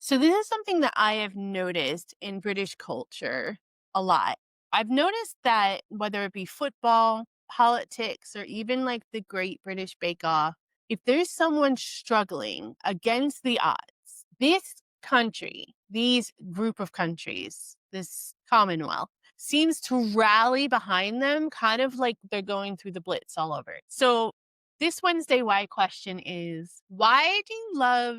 So this is something that I have noticed in British culture a lot. I've noticed that whether it be football, politics, or even like the Great British Bake Off, if there's someone struggling against the odds, this country, these group of countries, this Commonwealth, seems to rally behind them, kind of like they're going through the Blitz all over. So this Wednesday why question is, why do you love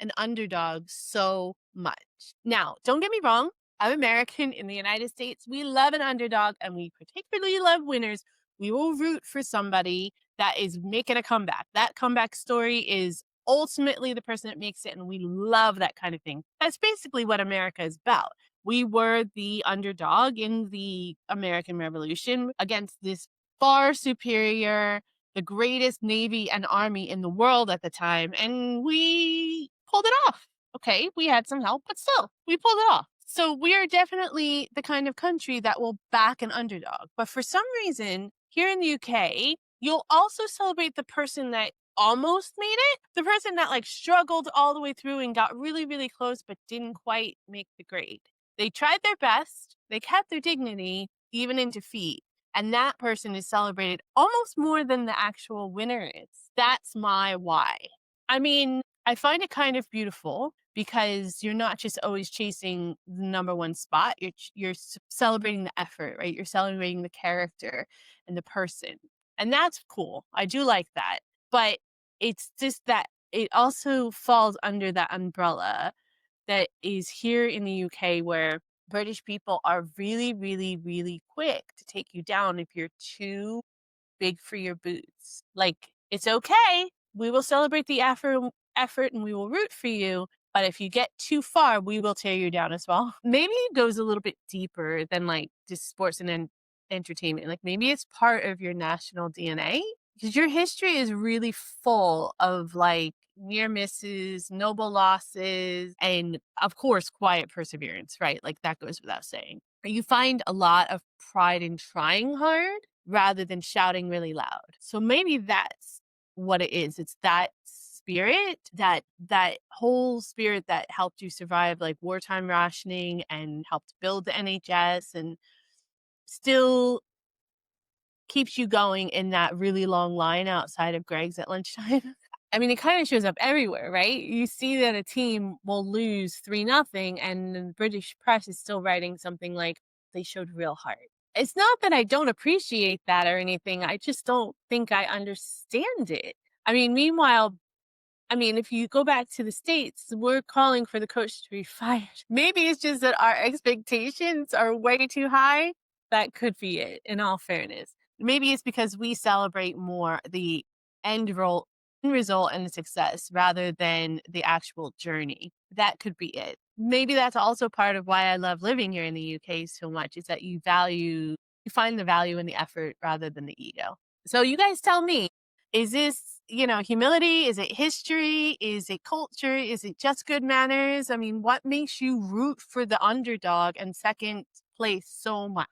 an underdog so much? Now, don't get me wrong. I'm American in the United States. We love an underdog and we particularly love winners. We will root for somebody that is making a comeback. That comeback story is ultimately the person that makes it. And we love that kind of thing. That's basically what America is about. We were the underdog in the American Revolution against this far superior, the greatest navy and army in the world at the time. And we pulled it off. Okay, we had some help, but still, we pulled it off. So we are definitely the kind of country that will back an underdog. But for some reason, here in the UK, you'll also celebrate the person that almost made it, the person that like struggled all the way through and got really, really close, but didn't quite make the grade. They tried their best, they kept their dignity, even in defeat. And that person is celebrated almost more than the actual winner is. That's my why. I mean, I find it kind of beautiful because you're not just always chasing the number one spot. You're celebrating the effort, right? You're celebrating the character and the person, and that's cool. I do like that, but it's just that it also falls under that umbrella that is here in the UK where British people are really, really, really quick to take you down if you're too big for your boots. Like, it's okay. We will celebrate the effort and we will root for you. But if you get too far, we will tear you down as well. Maybe it goes a little bit deeper than like just sports and entertainment. Like maybe it's part of your national DNA because your history is really full of like near misses, noble losses, and of course, quiet perseverance, right? Like that goes without saying. You find a lot of pride in trying hard rather than shouting really loud. So maybe that's what it is. It's that spirit, that whole spirit that helped you survive like wartime rationing and helped build the NHS and still keeps you going in that really long line outside of Greg's at lunchtime. I mean, it kind of shows up everywhere, right? You see that a team will lose 3-0 and the British press is still writing something like they showed real heart. It's not that I don't appreciate that or anything. I just don't think I understand it. I mean, meanwhile, if you go back to the States, we're calling for the coach to be fired. Maybe it's just that our expectations are way too high. That could be it, in all fairness. Maybe it's because we celebrate more the end result and the success rather than the actual journey. That could be it. Maybe that's also part of why I love living here in the UK so much is that you find the value in the effort rather than the ego. So you guys tell me, is this, humility? Is it history? Is it culture? Is it just good manners? I mean, what makes you root for the underdog and second place so much?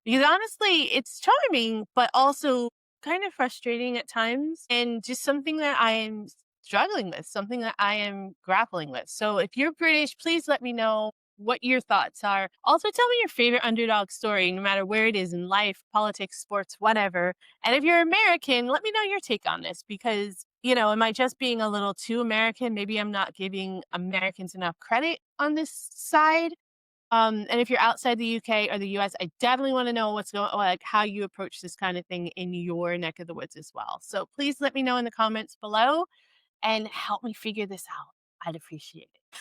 Because honestly, it's charming, but also kind of frustrating at times and just something that I am struggling with, something that I am grappling with. So if you're British, please let me know what your thoughts are. Also, tell me your favorite underdog story, no matter where it is in life, politics, sports, whatever. And if you're American, let me know your take on this because, am I just being a little too American? Maybe I'm not giving Americans enough credit on this side. And if you're outside the UK or the US, I definitely want to know like how you approach this kind of thing in your neck of the woods as well. So please let me know in the comments below and help me figure this out. I'd appreciate it.